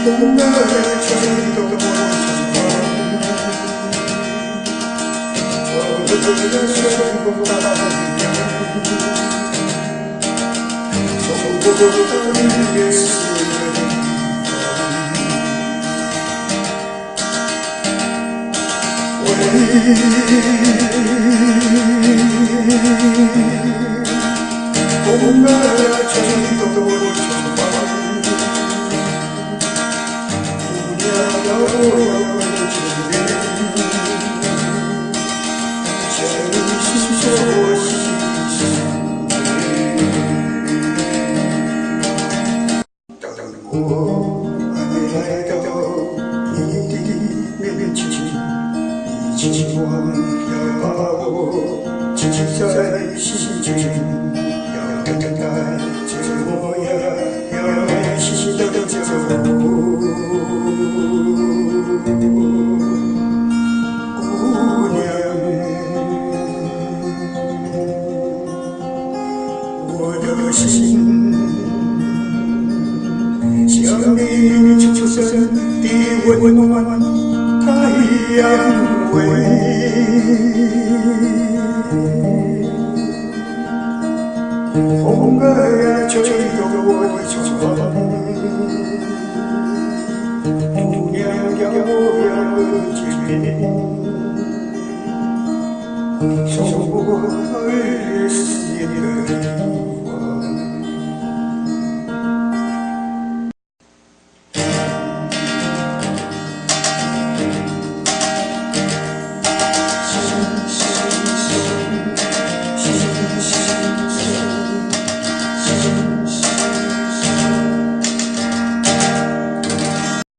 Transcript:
风儿吹动我的窗，我的随风荡漾，走过的日夜思念，风儿吹动我窗房，姑娘要我见面，相信说心事。当我还没来到你的面前，你期望要把我记在心间。等待着我呀，要耐心地走。姑娘，我的心像你出生的温暖太阳味。风儿呀，吹动我的窗，姑娘要我见面，送我日思夜的。